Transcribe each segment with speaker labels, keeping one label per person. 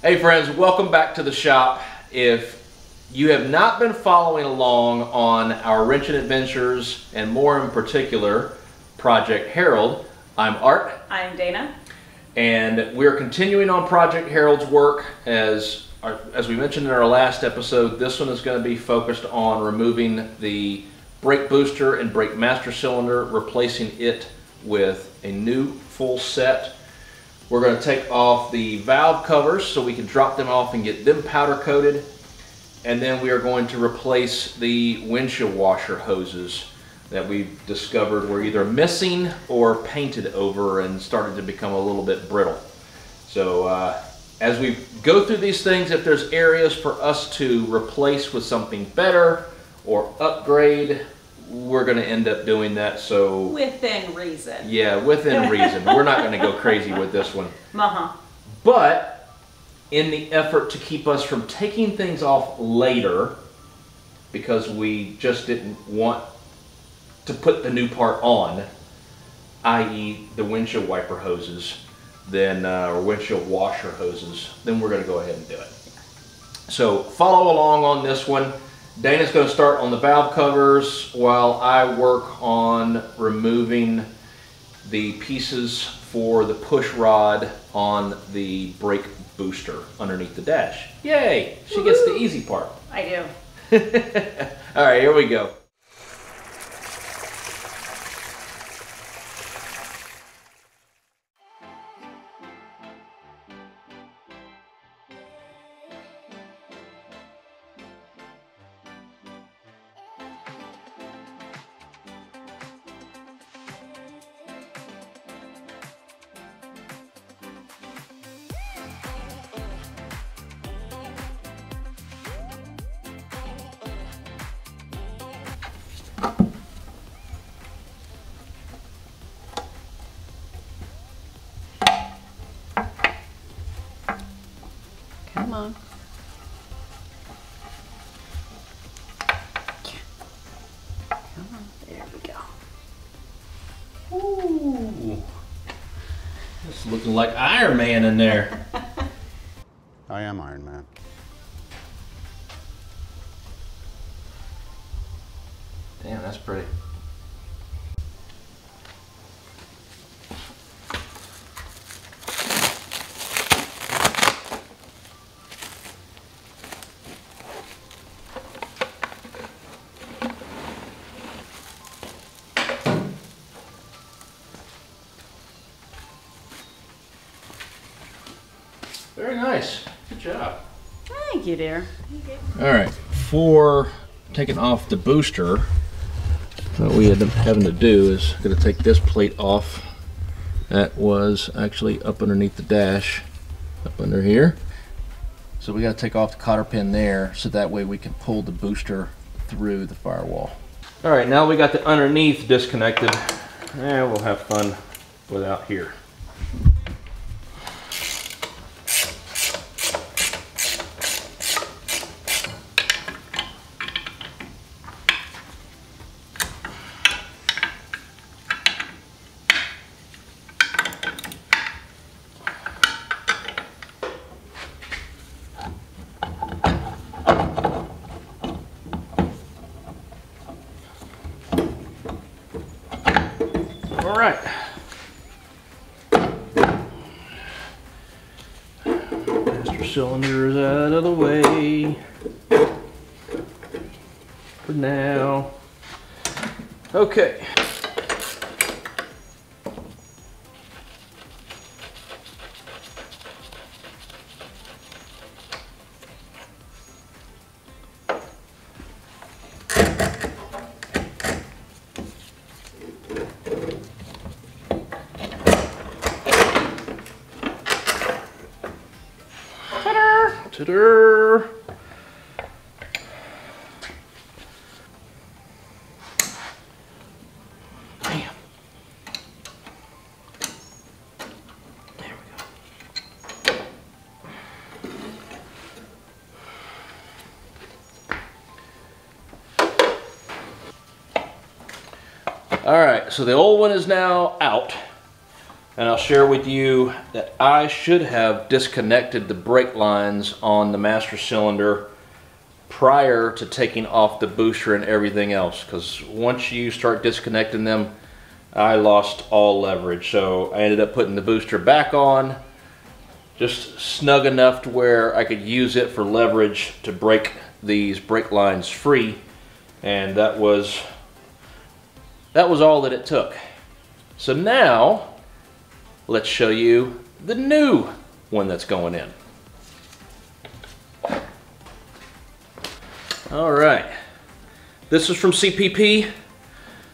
Speaker 1: Hey friends, welcome back to the shop. If you have not been following along on our wrenching adventures, and more in particular, Project Harold, I'm Art.
Speaker 2: I'm Dana.
Speaker 1: And we're continuing on Project Harold's work. As we mentioned in our last episode, this one is going to be focused on removing the brake booster and brake master cylinder, replacing it with a new full set. We're going to take off the valve covers so we can drop them off and get them powder coated. And then we are going to replace the windshield washer hoses that we've discovered were either missing or painted over and started to become a little bit brittle. So as we go through these things, if there's areas for us to replace with something better or upgrade, we're going to end up doing that. So
Speaker 2: within reason.
Speaker 1: Yeah, within reason. We're not going to go crazy with this one. But in the effort to keep us from taking things off later, because we just didn't want to put the new part on, i.e. the windshield wiper hoses, then or windshield washer hoses, then we're going to go ahead and do it. So follow along on this one. Dana's going to start on the valve covers while I work on removing the pieces for the push rod on the brake booster underneath the dash. Yay! She gets the easy part.
Speaker 2: I do.
Speaker 1: All right, here we go.
Speaker 2: Come on. Come on. There we go.
Speaker 1: Ooh. It's looking like Iron Man in there.
Speaker 3: I am Iron Man.
Speaker 1: Damn, that's pretty. Very nice. Good job.
Speaker 2: Thank you, dear.
Speaker 1: All right, for taking off the booster, what we end up having to do is going to take this plate off. That was actually up underneath the dash, up under here. So we got to take off the cotter pin there, so that way we can pull the booster through the firewall. All right, now we got the underneath disconnected. We'll have fun without here. All right. Master cylinder is out of the way for now. Okay. Ta-da! Bam. There we go. All right, so the old one is now out. and I'll share with you that I should have disconnected the brake lines on the master cylinder prior to taking off the booster and everything else, because once you start disconnecting them, I lost all leverage. So I ended up putting the booster back on, just snug enough to where I could use it for leverage to break these brake lines free, and that was all that it took. So now let's show you the new one that's going in. All right, this is from CPP.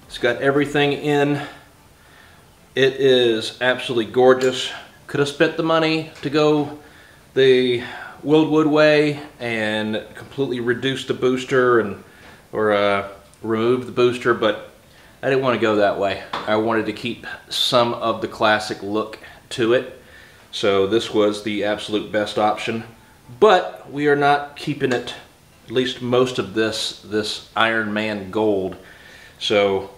Speaker 1: It's got everything in. It is absolutely gorgeous. Could have spent the money to go the Wildwood way and completely reduce the booster or remove the booster, but I didn't want to go that way. I wanted to keep some of the classic look to it, so this was the absolute best option. But we are not keeping it, at least most of this Iron Man gold. So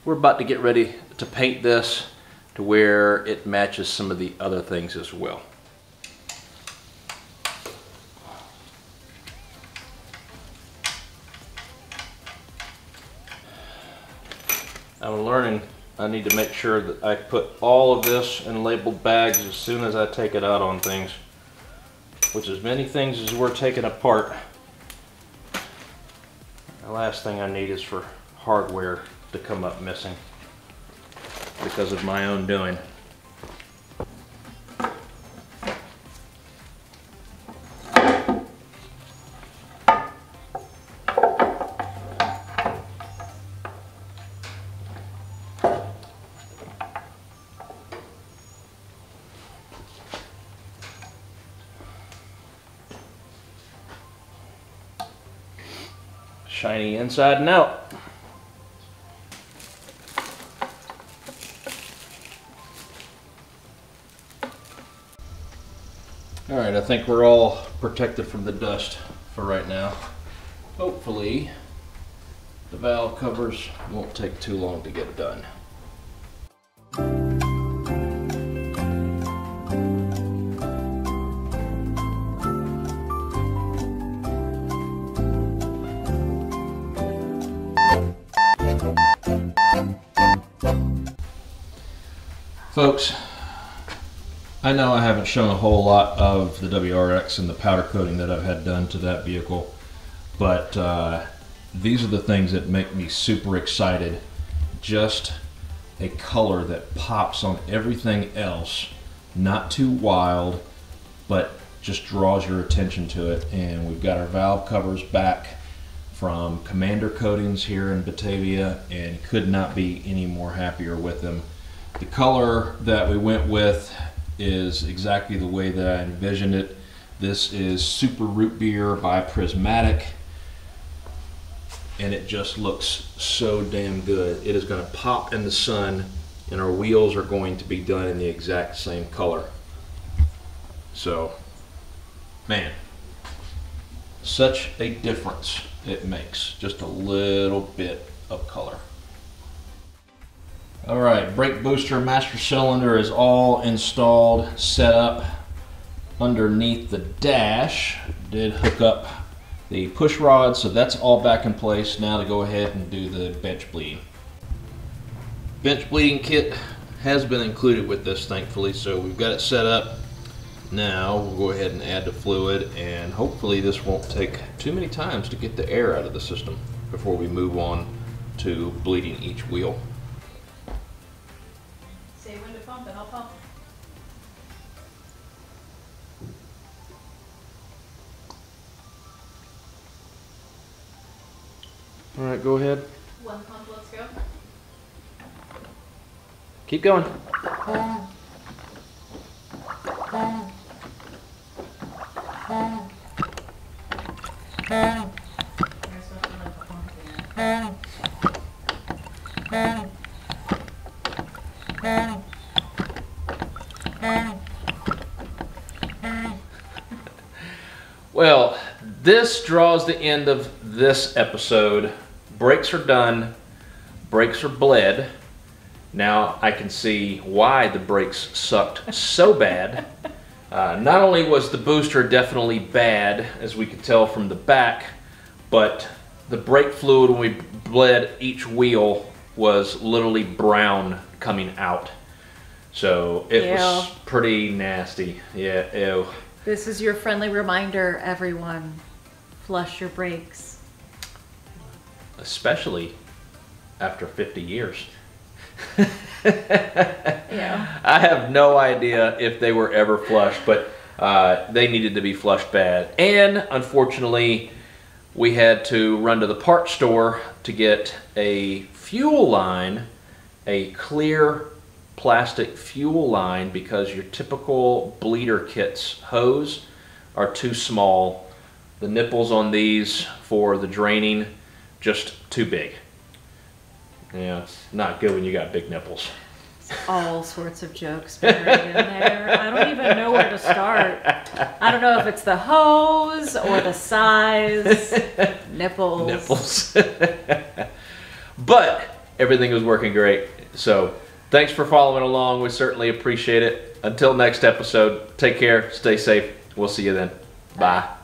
Speaker 1: we're about to get ready to paint this to where it matches some of the other things as well. I'm learning I need to make sure that I put all of this in labeled bags as soon as I take it out on things, which as many things as we're taking apart. The last thing I need is for hardware to come up missing because of my own doing. Shiny inside and out. Alright, I think we're all protected from the dust for right now. Hopefully the valve covers won't take too long to get done. Folks, I know I haven't shown a whole lot of the WRX and the powder coating that I've had done to that vehicle, but these are the things that make me super excited. Just a color that pops on everything else, not too wild, but just draws your attention to it. And we've got our valve covers back from Commander Coatings here in Batavia, and could not be any more happier with them. The color that we went with is exactly the way that I envisioned it. This is Super Root Beer by Prismatic, and it just looks so damn good. It is going to pop in the sun, and our wheels are going to be done in the exact same color. So, man, such a difference it makes, just a little bit of color. Alright, brake booster master cylinder is all installed, set up underneath the dash. Did hook up the push rod, so that's all back in place. Now to go ahead and do the bench bleeding. Bench bleeding kit has been included with this, thankfully, so we've got it set up. Now we'll go ahead and add the fluid, and hopefully this won't take too many times to get the air out of the system before we move on to bleeding each wheel.
Speaker 2: Say when to pump and I'll pump.
Speaker 1: All right, go ahead.
Speaker 2: One pump, let's go.
Speaker 1: Keep going. Well, this draws the end of this episode. Brakes are done, brakes are bled, Now I can see why the brakes sucked so bad. Not only was the booster definitely bad, as we could tell from the back, but the brake fluid when we bled each wheel was literally brown coming out. So it was pretty nasty. Yeah, ew.
Speaker 4: This is your friendly reminder, everyone. Flush your brakes.
Speaker 1: Especially after 50 years.
Speaker 4: Yeah.
Speaker 1: I have no idea if they were ever flushed, but they needed to be flushed bad. And unfortunately, we had to run to the parts store to get a fuel line, a clear plastic fuel line, because your typical bleeder kit's hose are too small. The nipples on these for the draining, just too big. Yeah, it's not good when you got big nipples.
Speaker 4: All sorts of jokes buried in there. I don't even know where to start. I don't know if it's the hose or the size. Nipples.
Speaker 1: Nipples. But everything was working great. So thanks for following along. We certainly appreciate it. Until next episode, take care, stay safe. We'll see you then. Bye.